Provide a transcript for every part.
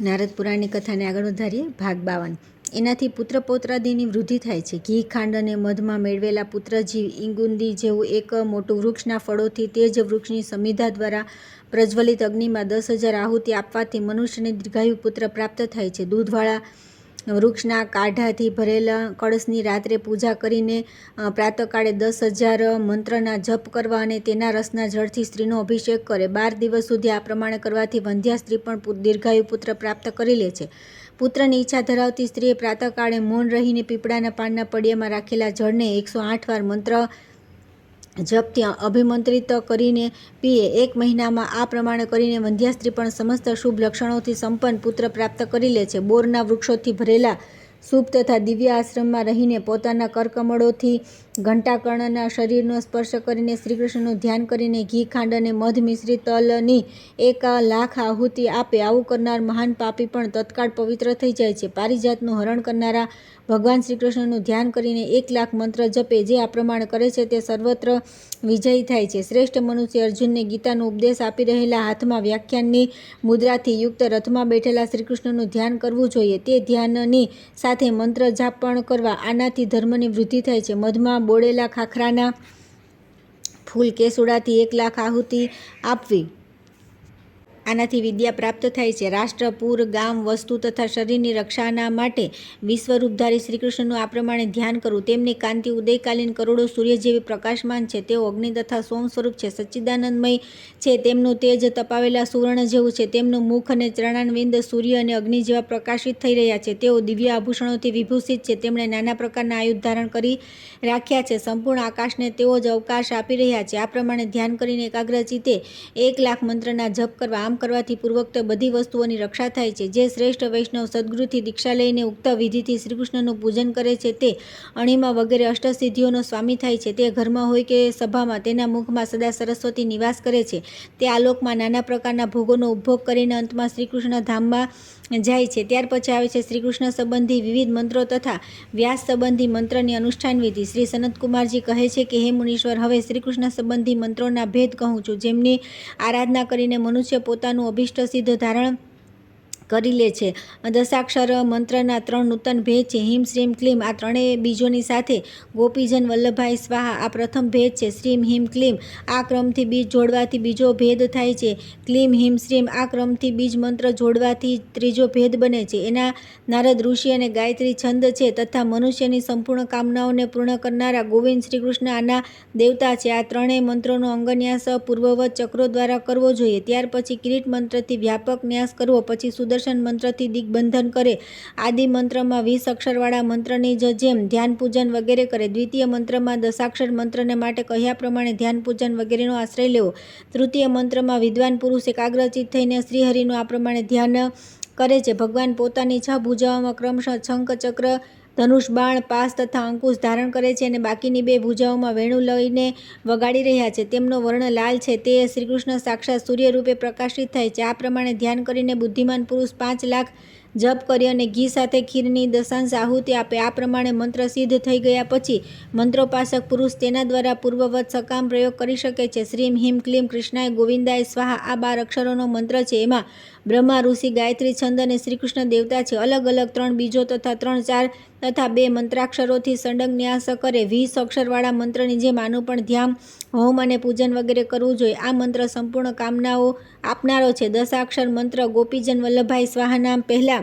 નારદ પુરાણની કથાને આગળ વધારીએ. ભાગ 52. એનાથી પુત્ર પૌત્રાદિની વૃદ્ધિ થાય છે. ઘી, ખાંડ અને મધમાં મેળવેલા પુત્રજીવ ઈંગુંદી જેવું એક મોટું વૃક્ષના ફળોથી તે જ વૃક્ષની સમિધા દ્વારા પ્રજ્વલિત અગ્નિમાં 10,000 આહુતિ આપવાથી મનુષ્યને દીર્ઘાયુ પુત્ર પ્રાપ્ત થાય છે. દૂધવાળા વૃક્ષના કાઢાથી ભરેલા કળશની રાત્રે પૂજા કરીને પ્રાતઃકાળે 10,000 મંત્રના જપ કરવા અને તેના રસના જળથી સ્ત્રીનો અભિષેક કરે. 12 દિવસ સુધી આ પ્રમાણે કરવાથી વંધ્યા સ્ત્રી પણ દીર્ઘાયુ પુત્ર પ્રાપ્ત કરી લે છે. પુત્રની ઈચ્છા ધરાવતી સ્ત્રીએ પ્રાતઃકાળે મૌન રહીને પીપળાના પાનના પડિયામાં રાખેલા જળને 108 વાર મંત્ર જપથી અભિમંત્રિત કરીને પીએ. 1 મહિનામાં આ પ્રમાણે કરીને વંધ્યા સ્ત્રી પણ સમસ્ત શુભ લક્ષણોથી સંપન્ન પુત્ર પ્રાપ્ત કરી લે છે. બોરના વૃક્ષોથી ભરેલા શુભ તથા દિવ્ય આશ્રમમાં રહીને પોતાના કરકમળોથી ઘંટાકર્ણના શરીરનો સ્પર્શ કરીને શ્રીકૃષ્ણનું ધ્યાન કરીને ઘી, ખાંડ અને મધ મિશ્રિત તલની 1,00,000 આહુતિ આપે. આવું કરનાર મહાન પાપી પણ તત્કાળ પવિત્ર થઈ જાય છે. પારિજાતનું હરણ કરનારા ભગવાન શ્રીકૃષ્ણનું ધ્યાન કરીને 1,00,000 મંત્ર જપે. જે આ પ્રમાણે કરે છે તે સર્વત્ર વિજયી થાય છે. શ્રેષ્ઠ મનુષ્ય અર્જુનને ગીતાનો ઉપદેશ આપી રહેલા હાથમાં વ્યાખ્યાનની મુદ્રાથી યુક્ત રથમાં બેઠેલા શ્રીકૃષ્ણનું ધ્યાન કરવું જોઈએ. તે ધ્યાનની સાથે મંત્ર જાપ પણ કરવા. આનાથી ધર્મની વૃદ્ધિ થાય છે. મધમાં બોળેલા ખાખરાના ફૂલ કેસુડાથી 1,00,000 આહુતિ આપવી. આનાથી વિદ્યા પ્રાપ્ત થાય છે. રાષ્ટ્ર, પૂર, ગામ, વસ્તુ તથા શરીરની રક્ષાના માટે વિશ્વરૂપધારી શ્રીકૃષ્ણનું આ પ્રમાણે ધ્યાન કરવું. તેમની કાંતિ ઉદયકાલીન કરોડો સૂર્ય જેવી પ્રકાશમાન છે. તેઓ અગ્નિ તથા સોમ સ્વરૂપ છે. સચ્ચિદાનંદમય છે. તેમનું તેજ તપાવેલા સુવર્ણ જેવું છે. તેમનું મુખ અને ચરણારવિંદ સૂર્ય અને અગ્નિ જેવા પ્રકાશિત થઈ રહ્યા છે. તેઓ દિવ્ય આભૂષણોથી વિભૂષિત છે. તેમણે નાના પ્રકારના આયુધ ધારણ કરી રાખ્યા છે. સંપૂર્ણ આકાશને તેઓ જ અવકાશ આપી રહ્યા છે. આ પ્રમાણે ધ્યાન કરીને એકાગ્રચિત્તે 1,00,000 મંત્રના જપ કરવા. આમ કરવાથી પૂર્વોક્ત બધી વસ્તુઓની રક્ષા થાય છે. જે શ્રેષ્ઠ વૈષ્ણવ સદગુરુથી દીક્ષા લઈને ઉક્ત વિધિથી શ્રીકૃષ્ણનું પૂજન કરે છે તે અણિમા વગેરે અષ્ટસિદ્ધિઓનો સ્વામી થાય છે. તે ઘરમાં હોય કે સભામાં તેના મુખમાં સદા સરસ્વતી નિવાસ કરે છે. તે આલોકમાં નાના પ્રકારના ભોગોનો ઉપભોગ કરીને અંતમાં શ્રીકૃષ્ણ ધામમાં જાય છે. ત્યાર પછી આવે છે શ્રીકૃષ્ણ સંબંધી વિવિધ મંત્રો તથા વ્યાસ સંબંધી મંત્રની અનુષ્ઠાન વિધિ. શ્રી સનતકુમારજી કહે છે કે હે મુનીશ્વર, હવે શ્રીકૃષ્ણ સંબંધી મંત્રોના ભેદ કહું છું. જેમની આરાધના કરીને મનુષ્ય પોતાનું અભિષ્ટ સિદ્ધ ધારણ કરી લે છે. દશાક્ષર મંત્રના 3 નૂતન ભેદ છે. હિમ, શ્રીમ, ક્લીમ આ ત્રણેય બીજોની સાથે ગોપીજન વલ્લભાઈ સ્વાહા આ પ્રથમ ભેદ છે. શ્રીમ, હિમ, ક્લીમ આ ક્રમથી બીજ જોડવાથી બીજો ભેદ થાય છે. ક્લીમ, હિમ, શ્રીમ આ ક્રમથી બીજ મંત્ર જોડવાથી ત્રીજો ભેદ બને છે. એના નારદ ઋષિ અને ગાયત્રી છંદ છે તથા મનુષ્યની સંપૂર્ણ કામનાઓને પૂર્ણ કરનારા ગોવિંદ શ્રીકૃષ્ણ આના દેવતા છે. આ ત્રણેય મંત્રોનો અંગન્યાસ પૂર્વવત ચક્રો દ્વારા કરવો જોઈએ. ત્યાર પછી કિરીટ મંત્રથી વ્યાપક ન્યાસ કરવો. પછી સુદર્શન મંત્રથી દિગ્બંધન કરે. આદિ મંત્રમાં 20 અક્ષરવાળા મંત્રની જેમ ધ્યાન પૂજન વગેરે કરે. દ્વિતીય મંત્રમાં દશાક્ષર મંત્રને માટે કહ્યા પ્રમાણે ધ્યાન પૂજન વગેરેનો આશ્રય લેવો. તૃતીય મંત્રમાં વિદ્વાન પુરુષ એકાગ્રચિત થઈને શ્રીહરિનું આ પ્રમાણે ધ્યાન કરે છે. ભગવાન પોતાની 6 ભુજાઓમાં ક્રમશઃ શંખ, ચક્ર, ધનુષ, બાણ, પાસ તથા અંકુશ ધારણ કરે છે અને બાકીની 2 ભુજાઓમાં વેણુ લઈને વગાડી રહ્યા છે. તેમનો વર્ણ લાલ છે. તે શ્રીકૃષ્ણ સાક્ષાત સૂર્ય રૂપે પ્રકાશિત થાય છે. આ પ્રમાણે ધ્યાન કરીને બુદ્ધિમાન પુરુષ 5,00,000 જપ કરી અને ઘી સાથે ખીરની દશાંશ આહુતિ આપે. આ પ્રમાણે મંત્ર સિદ્ધ થઈ ગયા પછી મંત્રોપાસક પુરુષ તેના દ્વારા પૂર્વવત સકામ પ્રયોગ કરી શકે છે. શ્રીમ, હિમ, ક્લીમ, કૃષ્ણાય ગોવિંદાય સ્વાહા આ 12 અક્ષરોનો મંત્ર છે. એમાં બ્રહ્મા, ઋષિ, ગાયત્રી છંદ અને શ્રીકૃષ્ણ દેવતા છે. અલગ અલગ 3 બીજો તથા 3 4 તથા 2 મંત્રાક્ષરોથી સડંગ ન્યાસ કરે. 20 અક્ષરવાળા મંત્રની જેમ આનું પણ ધ્યાન, હોમ અને પૂજન વગેરે કરવું જોઈએ. આ મંત્ર સંપૂર્ણ કામનાઓ આપનારો છે. દશાક્ષર મંત્ર ગોપીજન વલ્લભાઈ સ્વાહાના પહેલા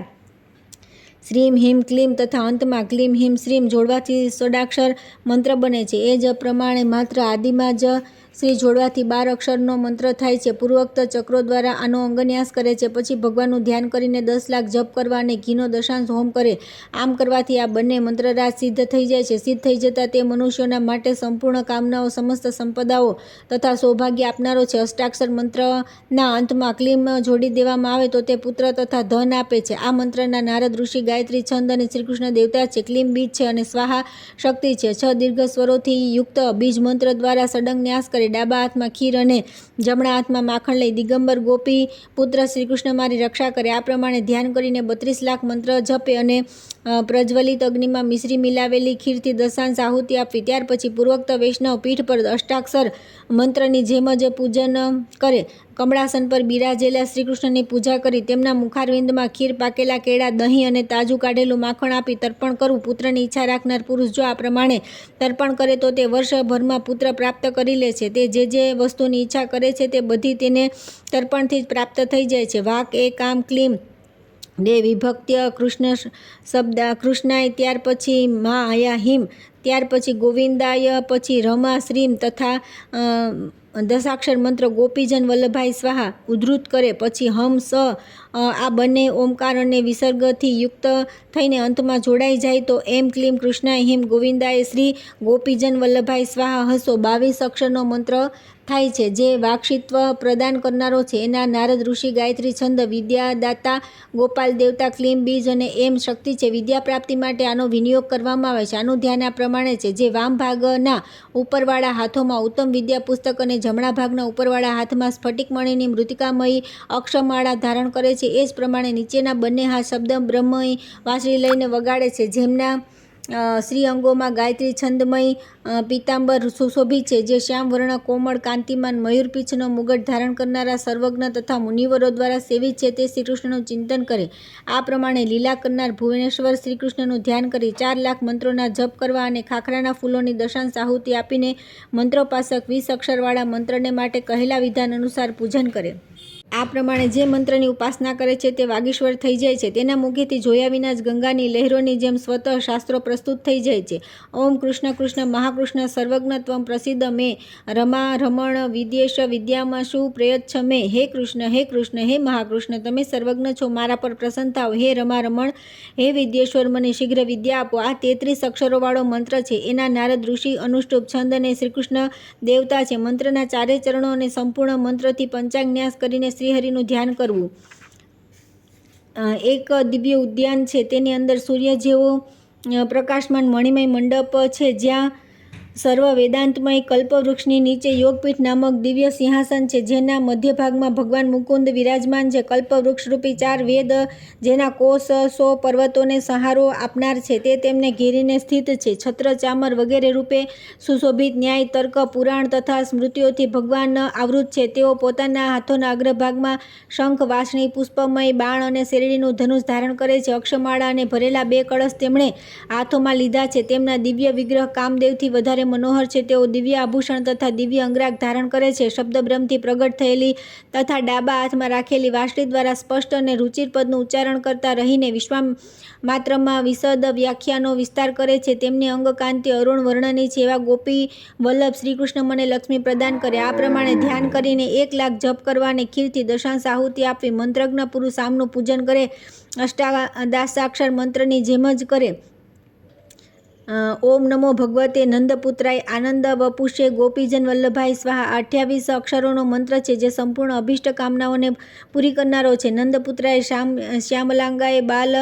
શ્રીમ, હિમ, ક્લીમ તથા અંતમાં ક્લીમ, હિમ, શ્રીમ જોડવાથી ષોડાક્ષર મંત્ર બને છે. એ જ પ્રમાણે માત્ર આદિમાં જ શ્રી જોડવાથી 12 અક્ષરનો મંત્ર થાય છે. પૂર્વોક્ત ચક્રો દ્વારા આનો અંગન્યાસ કરે છે. પછી ભગવાનનું ધ્યાન કરીને 10,00,000 જપ કરવા અને ઘીનો દશાંશ હોમ કરે. આમ કરવાથી આ બંને મંત્રરાજ સિદ્ધ થઈ જાય છે. સિદ્ધ થઈ જતા તે મનુષ્યોના માટે સંપૂર્ણ કામનાઓ, સમસ્ત સંપદાઓ તથા સૌભાગ્ય આપનારો છે. અષ્ટાક્ષર મંત્રના અંતમાં ક્લીમ જોડી દેવામાં આવે તો તે પુત્ર તથા ધન આપે છે. આ મંત્રના નારદ ઋષિ, ગાયત્રી છંદ અને શ્રીકૃષ્ણ દેવતા છે. ક્લીમ બીજ છે અને સ્વાહા શક્તિ છે. 6 દીર્ઘ સ્વરોથી યુક્ત બીજ મંત્ર દ્વારા સડંગ ન્યાસ કરે. ડાબા હાથમાં ખીર અને જમણા હાથમાં માખણ લઈ દિગંબર ગોપી પુત્ર શ્રીકૃષ્ણ મારી રક્ષા કરે. આ પ્રમાણે ધ્યાન કરીને 32,00,000 મંત્ર જપે અને પ્રજ્વલિત અગ્નિમાં મિશ્રી મિલાવેલી ખીરથી દશાંશ આહુતિ આપવી. ત્યાર પછી પૂર્વોક્ત વૈષ્ણવ પીઠ પર અષ્ટાક્ષર મંત્રની જેમ જ પૂજન કરે. કમળાસન પર બિરાજેલા શ્રીકૃષ્ણની પૂજા કરી તેમના મુખારવિંદમાં ખીર, પાકેલા કેળા, દહીં અને તાજું કાઢેલું માખણ આપી તર્પણ કરવું. પુત્રની ઈચ્છા રાખનાર પુરુષ જો આ પ્રમાણે તર્પણ કરે તો તે વર્ષભરમાં પુત્ર પ્રાપ્ત કરી લે છે. તે જે વસ્તુની ઈચ્છા કરે છે તે બધી તેને તર્પણથી જ પ્રાપ્ત થઈ જાય છે. વાક એ કામ ક્લીમ ડે વિભક્ત્ય કૃષ્ણ શબ્દ કૃષ્ણાય, ત્યાર પછી મા હયા હિમ, ત્યાર પછી ગોવિંદાય, પછી રમા શ્રીમ તથા દશાક્ષર મંત્ર ગોપીજન વલ્લભાઈ સ્વાહા ઉદ્ધૃત કરે. પછી હમ સ આ બંને ઓમકાર અને વિસર્ગથી યુક્ત થઈને અંતમાં જોડાઈ જાય તો એમ ક્લીમ કૃષ્ણાય હિમ ગોવિંદાય શ્રી ગોપીજન વલ્લભાઈ સ્વાહા હસો 22 અક્ષરનો મંત્ર થાય છે, જે વાક્ષિત્વ પ્રદાન કરનારો છે. એના નારદ ઋષિ ગાયત્રી છંદ વિદ્યાદાતા ગોપાલ દેવતા ક્લીમ બીજ અને એમ શક્તિ છે. વિદ્યા પ્રાપ્તિ માટે આનો વિનિયોગ કરવામાં આવે છે. આનું ધ્યાન આ પ્રમાણે છે. જે વામ ભાગના ઉપરવાળા હાથોમાં ઉત્તમ વિદ્યા પુસ્તક અને જમણા ભાગના ઉપરવાળા હાથમાં સ્ફટિકમણીની મૃતિકામયી અક્ષમાળા ધારણ કરે છે, એ જ પ્રમાણે નીચેના બંને હાથ શબ્દ બ્રહ્મય વાંસળી લઈને વગાડે છે. જેમના શ્રી અંગોમાં ગાયત્રી છંદમય પીતાંબર સુશોભિત છે, જે શ્યામ વર્ણ કોમળ કાંતિમાન મયુરપીછનો મુગટ ધારણ કરનારા સર્વજ્ઞ તથા મુનિવરો દ્વારા સેવિત છે. તે શ્રીકૃષ્ણનું ચિંતન કરે. આ પ્રમાણે લીલા કરનાર ભુવનેશ્વર શ્રીકૃષ્ણનું ધ્યાન કરી 4 લાખ મંત્રોના જપ કરવા અને ખાખરાના ફૂલોની દશાંશ આહુતિ આપીને મંત્રોપાસક 20 અક્ષરવાળા મંત્રને માટે કહેલા વિધાન અનુસાર પૂજન કરે. આ પ્રમાણે જે મંત્રની ઉપાસના કરે છે તે વાગીશ્વર થઈ જાય છે. તેના મુખેથી જોયા વિના જ ગંગાની લહેરોની જેમ સ્વતઃ શાસ્ત્રો પ્રસ્તુત થઈ જાય છે. ઓમ કૃષ્ણ કૃષ્ણ મહાકૃષ્ણ સર્વજ્ઞ ત્વમ પ્રસિદ્ધ મે રમા રમણ વિદ્યેશ વિદ્યામાશુ પ્રયચ્છ મે. હે કૃષ્ણ હે મહાકૃષ્ણ, તમે સર્વજ્ઞ છો, મારા પર પ્રસન્ન થાઓ. હે રમા રમણ, હે વિદ્યેશ્વર, મને શીઘ્ર વિદ્યા આપો. આ 33 અક્ષરોવાળો મંત્ર છે. એના નારદ ઋષિ અનુષ્ટુપ છંદ અને શ્રીકૃષ્ણ દેવતા છે. મંત્રના 4 ચરણો અને સંપૂર્ણ મંત્રથી પંચાંગન્યાસ કરીને શ્રીહરિનું ધ્યાન કરવું. એક દિવ્ય ઉદ્યાન છે. તેની અંદર સૂર્ય જેવો પ્રકાશમાન મણિમય મંડપ છે, જ્યાં સર્વ વેદાંતમય કલ્પવૃક્ષની નીચે યોગપીઠ નામક દિવ્ય સિંહાસન છે, જેના મધ્ય ભાગમાં ભગવાન મુકુંદ વિરાજમાન છે. કલ્પવૃક્ષરૂપી 4 વેદ, જેના કોષ 100 પર્વતોને સહારો આપનાર છે, તે તેમને ઘેરીને સ્થિત છે. છત્ર ચામર વગેરે રૂપે સુશોભિત ન્યાય, તર્ક, પુરાણ તથા સ્મૃતિઓથી ભગવાન આવૃત છે. તેઓ પોતાના હાથોના અગ્રભાગમાં શંખ, વાંસળી, પુષ્પમય બાણ અને શેરડીનું ધનુષ ધારણ કરે છે. અક્ષમાળા અને ભરેલા 2 કળશ તેમણે હાથોમાં લીધા છે. તેમના દિવ્ય વિગ્રહ કામદેવથી વધારે મનોહર છે. તેઓ દિવ્ય આભૂષણ તથા દિવ્ય અંગરાગ ધારણ કરે છે. શબ્દ બ્રહ્મથી પ્રગટ થયેલી તથા ડાબા હાથમાં રાખેલી વાંસળી દ્વારા સ્પષ્ટ અને રુચિર પદનું ઉચ્ચારણ કરતા રહીને વિશ્વામાત્રમાં વિશદ વ્યાખ્યાનો વિસ્તાર કરે છે. તેમની અંગકાંતિ અરુણ વર્ણની છે. એવા ગોપી વલ્લભ શ્રીકૃષ્ણ મને લક્ષ્મી પ્રદાન કરે. આ પ્રમાણે ધ્યાન કરીને 1 લાખ જપ કરવા અને ખીરથી દશાંશ આહુતિ આપવી. મંત્રજ્ઞ પુરુષ આમનું પૂજન કરે. અષ્ટાદશાક્ષર મંત્રની જેમ જ કરે. ઓમ નમો ભગવતે નંદપુત્રાય આનંદ વપુષે ગોપીજન વલ્લભાઈ સ્વાહા 28 અક્ષરોનો મંત્ર છે, જે સંપૂર્ણ અભિષ્ટ કામનાઓને પૂરી કરનારો છે. નંદપુત્રાય શ્યામલાંગાય બાલ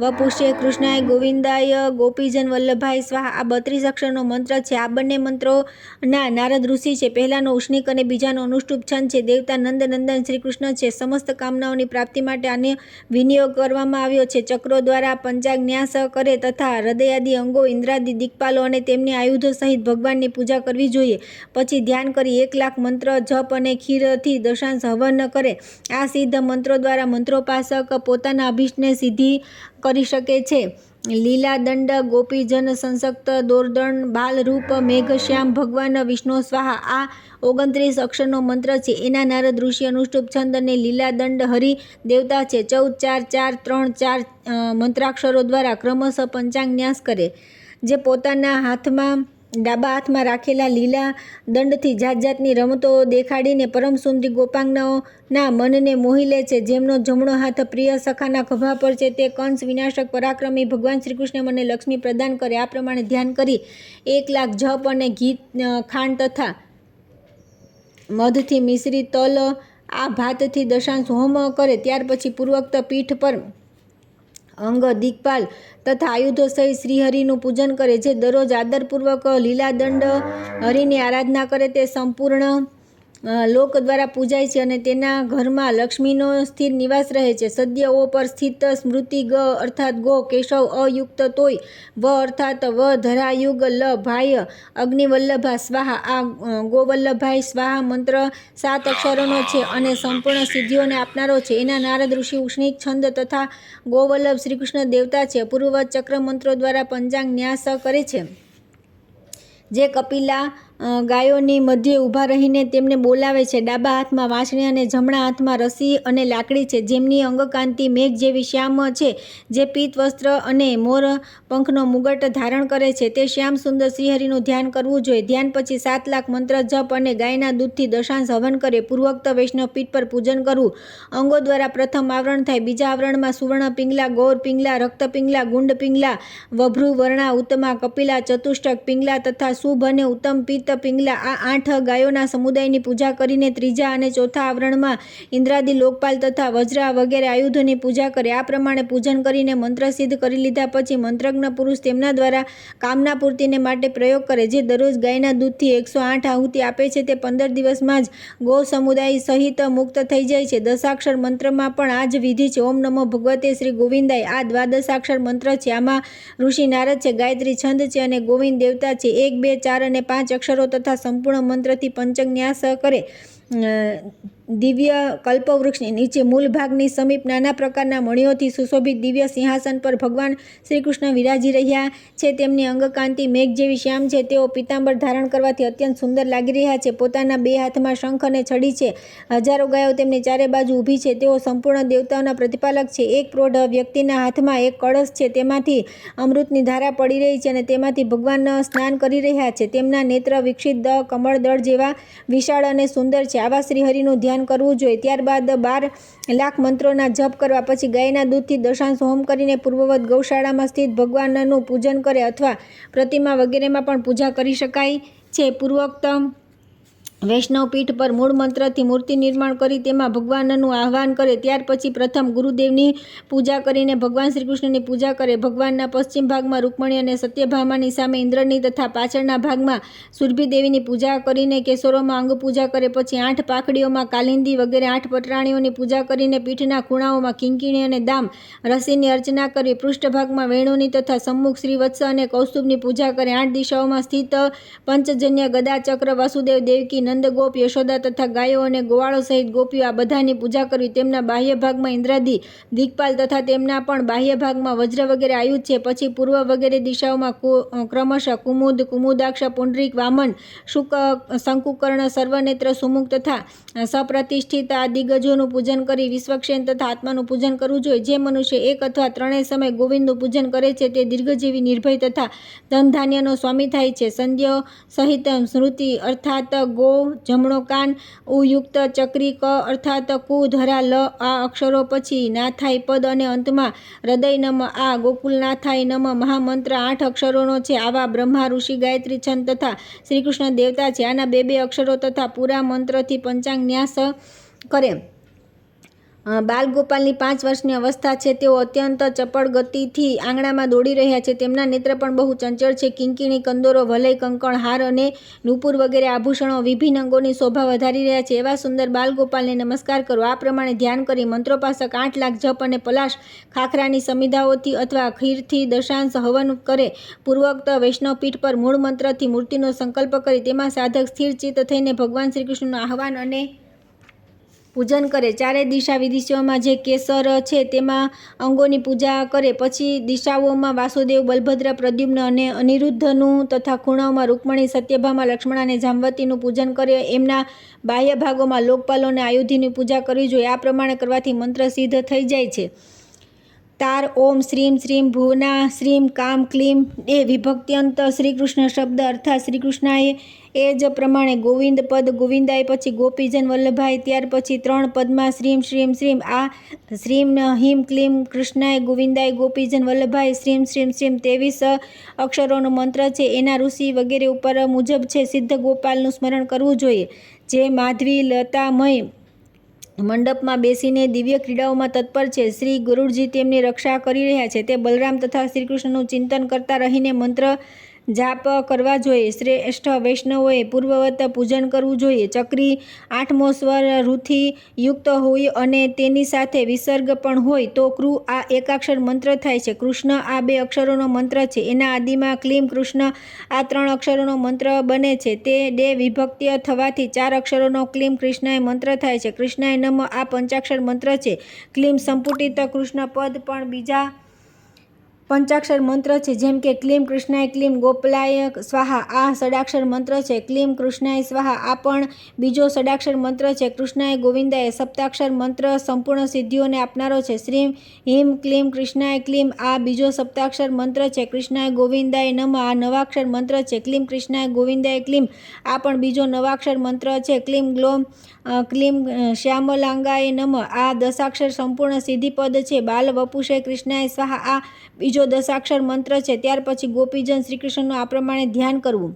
વપુષે કૃષ્ણાય ગોવિંદાય ગોપીજન વલ્લભાઈ સ્વાહા આ 32 અક્ષરનો મંત્ર છે. આ બંને મંત્રોના નારદ ઋષિ છે. પહેલાનો ઉષ્ણિક અને બીજાનો અનુષ્ટુપ છંદ છે. દેવતા નંદનંદન શ્રીકૃષ્ણ છે. સમસ્ત કામનાઓની પ્રાપ્તિ માટે આને વિનિયોગ કરવામાં આવ્યો છે. ચક્રો દ્વારા પંચાંગન્યાસ કરે તથા હૃદયાદિ અંગો ઇન્દ્રાદિ દિક્પાલો અને તેમની આયુધો સહિત ભગવાનની પૂજા કરવી જોઈએ. પછી ધ્યાન કરી 1 લાખ મંત્ર જપ અને ખીરથી દશાંશ હવન કરે. આ સિદ્ધ મંત્રો દ્વારા મંત્રોપાસક પોતાના અભિષ્ટને સિદ્ધિ કરી શકે છે. લીલા દંડ ગોપીજન સંસક્ત દોર્દણ બાલરૂપ મેઘશ્યામ ભગવાન વિષ્ણુ સ્વાહા આ 29 અક્ષરનો મંત્ર છે. એના નારદ ઋષિ અનુષ્ટુપ છંદ અને લીલા દંડ હરિ દેવતા છે. 14 4 4 3 4 મંત્રાક્ષરો દ્વારા ક્રમશઃ પંચાંગન્યાસ કરે. જે પોતાના ડાબા હાથમાં રાખેલા લીલા દંડથી જાત જાતની રમતો દેખાડીને પરમ સુંદરી ગોપાંગનાઓના મનને મોહી લે છે. જેમનો જમણો હાથ પ્રિય સખાના ખભા પર છે, તે કંસ વિનાશક પરાક્રમી ભગવાન શ્રીકૃષ્ણ મને લક્ષ્મી પ્રદાન કરે. આ પ્રમાણે ધ્યાન કરી 1 લાખ જપ અને ઘી, ખાંડ તથા મધથી મિશ્રિત તલ આ ભાતથી દશાંશ હોમ કરે. ત્યાર પછી પૂર્વોક્ત પીઠ પર અંગ, દિક્પાલ તથા આયુધો સહિત શ્રીહરિનું પૂજન કરે. જે દરરોજ આદરપૂર્વક લીલા દંડ હરિની આરાધના કરે તે સંપૂર્ણ લોક દ્વારા પૂજાય છે અને તેના ઘરમાં લક્ષ્મીનો સ્થિર નિવાસ રહે છે. સદ્ય ઓ પર સ્થિત સ્મૃતિ ગ અર્થાત ગો, કેશવ અયુક્ત તોય, વ અર્થાત વ ધરાયુગ, લ ભાય અગ્નિવલ્લભા સ્વાહા. આ ગોવલ્લભાઈ સ્વાહા મંત્ર 7 અક્ષરોનો છે અને સંપૂર્ણ સિદ્ધિઓને આપનારો છે. એના નારદ ઋષિ ઉષ્ણિક છંદ તથા ગોવલ્લભ શ્રીકૃષ્ણ દેવતા છે. પૂર્વવત ચક્ર મંત્રો દ્વારા પંચાંગ ન્યાસ કરે છે. જે કપિલા ગાયોની મધ્યે ઊભા રહીને તેમને બોલાવે છે. ડાબા હાથમાં વાંસળી અને જમણા હાથમાં રસી અને લાકડી છે. જેમની અંગકાંતિ મેઘ જેવી શ્યામ છે. જે પીત વસ્ત્ર અને મોર પંખનો મુગટ ધારણ કરે છે. તે શ્યામ સુંદર શ્રીહરિનું ધ્યાન કરવું જોઈએ. ધ્યાન પછી 7 લાખ મંત્ર જપ અને ગાયના દૂધથી દશાંશ હવન કરે. પૂર્વોક્ત વૈષ્ણવ પીઠ પર પૂજન કરવું. અંગો દ્વારા પ્રથમ આવરણ થાય. બીજા આવરણમાં સુવર્ણ પિંગલા, ગૌર પિંગલા, રક્ત પિંગલા, ગુંડ પિંગલા, વભ્રુ વર્ણા, ઉત્તમા, કપિલા, ચતુષ્ટક પિંગલા તથા શુભ અને ઉત્તમ પિત્ત પિંગલા. આ 8 ગાયોના સમુદાયની પૂજા કરીને ત્રીજા અને ચોથા આવરણમાં ઇન્દ્રાદિ લોકપાલ તથા વજ્ર વગેરે આયુધોની પૂજા કરે. આ પ્રમાણે પૂજન કરીને મંત્ર સિદ્ધ કરી લીધા પછી મંત્રજ્ઞ પુરુષ તેમના દ્વારા કામના પૂર્તિને માટે પ્રયોગ કરે. જે દરરોજ ગાયના દૂધથી 108 આહુતિ આપે છે તે 15 દિવસમાં જ ગૌ સમુદાય સહિત મુક્ત થઈ જાય છે. દશાક્ષર મંત્રમાં પણ આ જ વિધિ છે. ઓમ નમો ભગવતે શ્રી ગોવિંદાય આ દ્વાદશાક્ષર મંત્ર છે. આમાં ઋષિ નારદ છે, ગાયત્રી છંદ છે અને ગોવિંદ દેવતા છે. 1, 2, 4 અને 5 અક્ષરો તથા સંપૂર્ણ મંત્રથી પંચંગ ન્યાસ કરે. દિવ્ય કલ્પવૃક્ષની નીચે મૂળ ભાગની સમીપ નાના પ્રકારના મણીઓથી સુશોભિત દિવ્ય સિંહાસન પર ભગવાન શ્રી કૃષ્ણ વિરાજી રહ્યા છે. તેમની અંગકાંતિ મેઘ જેવી શ્યામ છે. તેઓ પીતાંબર ધારણ કરવાથી અત્યંત સુંદર લાગી રહ્યા છે. પોતાના 2 હાથમાં શંખ અને છડી છે. હજારો ગાયો તેમની ચારે બાજુ ઊભી છે. તેઓ સંપૂર્ણ દેવતાઓના પ્રતિપાલક છે. એક પ્રૌઢ વ્યક્તિના હાથમાં એક કળશ છે. તેમાંથી અમૃતની ધારા પડી રહી છે અને તેમાંથી ભગવાન સ્નાન કરી રહ્યા છે. તેમના નેત્ર વિકસિત કમળદળ જેવા વિશાળ અને સુંદર છે. આવા શ્રીહરિનું ધ્યાન કરવું જોઈએ. ત્યારબાદ 12 લાખ મંત્રોના જપ કરવા પછી ગાયના દૂધથી દશાંશ હોમ કરીને પૂર્વવત ગૌશાળામાં સ્થિત ભગવાનનું પૂજન કરે અથવા પ્રતિમા વગેરેમાં પણ પૂજા કરી શકાય છે. પૂર્વોક્ત વૈષ્ણવ પીઠ પર મૂળ મંત્રથી મૂર્તિ નિર્માણ કરી તેમાં ભગવાનનું આહ્વાન કરે. ત્યાર પછી પ્રથમ ગુરુદેવની પૂજા કરીને ભગવાન શ્રીકૃષ્ણની પૂજા કરે. ભગવાનના પશ્ચિમ ભાગમાં રૂકમણી અને સત્યભામાની સામે ઇન્દ્રની તથા પાછળના ભાગમાં સુરભી દેવીની પૂજા કરીને કેશરોમાં અંગ પૂજા કરે. પછી 8 પાખડીઓમાં કાલિંદી વગેરે 8 પટરાણીઓની પૂજા કરીને પીઠના ખૂણાઓમાં કિંકીણી અને દામ રસીની અર્ચના કરવી. પૃષ્ઠભાગમાં વેણુની તથા સમ્મુખ શ્રીવત્સ અને કૌસ્તુભની પૂજા કરે. 8 દિશાઓમાં સ્થિત પંચજન્ય ગદા ચક્ર વાસુદેવ દેવકી નંદગોપ યશોદા તથા ગાયો અને ગોવાળો સહિત ગોપીઓ આ બધાની પૂજા કરવી. તેમના બાહ્ય ભાગમાં ઇન્દ્રાદિ દિગ્પાલ તથા તેમના પણ બાહ્ય ભાગમાં વજ્ર વગેરે આયુધ છે. પછી પૂર્વ વગેરે દિશાઓમાં ક્રમશઃ કુમુદ, કુમુદાક્ષ, પુંડરીક, વામન, શુક, શંકુકર્ણ, સર્વનેત્ર, સુમુખ તથા સપ્રતિષ્ઠિત આ દિગ્ગજોનું પૂજન કરી વિશ્વક્ષેન તથા આત્માનું પૂજન કરવું જોઈએ. જે મનુષ્ય 1 અથવા 3 સમય ગોવિંદનું પૂજન કરે છે તે દીર્ઘજીવી, નિર્ભય તથા ધન ધાન્યનો સ્વામી થાય છે. સંધ્યો સહિત સ્મૃતિ અર્થાત ગો, જમણો કાન, ઉયુક્ત, ચક્રી, ક અર્થાત કુ, ધરા, લ આ અક્ષરો પછી નાથાય પદ અને અંતમાં હૃદય નમ આ ગોકુલનાથાય નમ મહામંત્ર 8 અક્ષરોનો છે. આવા બ્રહ્મા, ઋષિ, ગાયત્રી છંદ તથા શ્રીકૃષ્ણ દેવતા છે. આના 2 અક્ષરો તથા પૂરા મંત્રથી પંચાંગ ન્યાસ કરે. બાલગોપાલની 5 વર્ષની અવસ્થા છે. તેઓ અત્યંત ચપળ ગતિથી આંગણામાં દોડી રહ્યા છે. તેમના નેત્ર પણ બહુ ચંચળ છે. કિંકીણી, કંદોરો, વલય, કંકણ, હાર અને નુપુર વગેરે આભૂષણો વિભિન્ન અંગોની શોભા વધારી રહ્યા છે. એવા સુંદર બાલગોપાલને નમસ્કાર કરો. આ પ્રમાણે ધ્યાન કરી મંત્રોપાસક 8 લાખ જપ અને પલાશ ખાખરાની સમિધાઓથી અથવા ખીરથી દશાંશ હવન કરે. પૂર્વોક્ત વૈષ્ણવ પીઠ પર મૂળ મંત્રથી મૂર્તિનો સંકલ્પ કરી તેમાં સાધક સ્થિર ચિત્ત થઈને ભગવાન શ્રીકૃષ્ણનું આહ્વાન અને પૂજન કરે. 4 દિશા વિદિશોમાં જે કેસર છે તેમાં અંગોની પૂજા કરે. પછી દિશાઓમાં વાસુદેવ, બલભદ્ર, પ્રદ્યુમ્ન અને અનિરુદ્ધનું તથા ખૂણાઓમાં રૂકમણી, સત્યભામા, લક્ષ્મણ અને જામવતીનું પૂજન કરે. એમના બાહ્ય ભાગોમાં લોકપાલો અને આયુધિની પૂજા કરવી જોઈએ. આ પ્રમાણે કરવાથી મંત્ર સિદ્ધ થઈ જાય છે. તાર ઓમ શ્રીમ શ્રીમ ભુવના શ્રીમ કામ ક્લીમ એ વિભક્ત્યંત શ્રીકૃષ્ણ શબ્દ અર્થાત શ્રીકૃષ્ણાએ એ જ પ્રમાણે ગોવિંદ પદ, ગોવિંદાય પછી ગોપીજન વલ્લભાય, ત્યાર પછી 3 પદમાં શ્રીમ શ્રીમ શ્રીમ આ શ્રીમ હિમ ક્લીમ કૃષ્ણાય ગોવિંદાય ગોપીજન વલ્લભાય શ્રીમ શ્રીમ શ્રીમ 23 અક્ષરોનો મંત્ર છે. એના ઋષિ વગેરે ઉપર મુજબ છે. સિદ્ધ ગોપાલનું સ્મરણ કરવું જોઈએ. જે માધવી લતામય મંડપમાં બેસીને દિવ્ય ક્રીડાઓમાં તત્પર છે. શ્રી ગરુડજી તેમની રક્ષા કરી રહ્યા છે. તે બલરામ તથા શ્રીકૃષ્ણનું ચિંતન કરતા રહીને મંત્ર જાપ કરવા જોઈએ. શ્રેષ્ઠ વૈષ્ણવોએ પૂર્વવત પૂજન કરવું જોઈએ. ચક્રી 8મો સ્વર રૂથી યુક્ત હોય અને તેની સાથે વિસર્ગ પણ હોય તો કૃ આ એકાક્ષર મંત્ર થાય છે. કૃષ્ણ આ 2 અક્ષરોનો મંત્ર છે. એના આદિમાં ક્લીમ કૃષ્ણ આ 3 અક્ષરોનો મંત્ર બને છે. તે 2 વિભક્તિ થવાથી 4 અક્ષરોનો ક્લીમ કૃષ્ણાય મંત્ર થાય છે. કૃષ્ણાય નમઃ આ પંચાક્ષર મંત્ર છે. ક્લીમ સંપુટિત કૃષ્ણ પદ પણ બીજા પંચાક્ષર મંત્ર છે. જેમ કે ક્લીમ કૃષ્ણાય ક્લીમ ગોપાલાય સ્વાહા આ ષડાક્ષર મંત્ર છે. ક્લીમ કૃષ્ણાય સ્વાહા આ પણ બીજો ષડાક્ષર મંત્ર છે. કૃષ્ણાય ગોવિંદાય સપ્તાક્ષર મંત્ર સંપૂર્ણ સિદ્ધિઓને આપનારો છે. શ્રીમ હિમ ક્લીમ કૃષ્ણાય ક્લીમ આ બીજો સપ્તાક્ષર મંત્ર છે. કૃષ્ણાય ગોવિંદાય નમઃ આ નવાક્ષર મંત્ર છે. ક્લીમ કૃષ્ણાય ગોવિંદાય ક્લીમ આ પણ બીજો નવાક્ષર મંત્ર છે. ક્લીમ ગ્લોમ ક્લીમ શ્યામલાંગાય નમઃ આ દશાક્ષર સંપૂર્ણ સિદ્ધિપદ છે. બાલ વપુષે કૃષ્ણાય સ્વાહા આ બીજો દશાક્ષર મંત્ર છે. ત્યાર પછી ગોપીજન શ્રીકૃષ્ણનું આ પ્રમાણે ધ્યાન કરવું.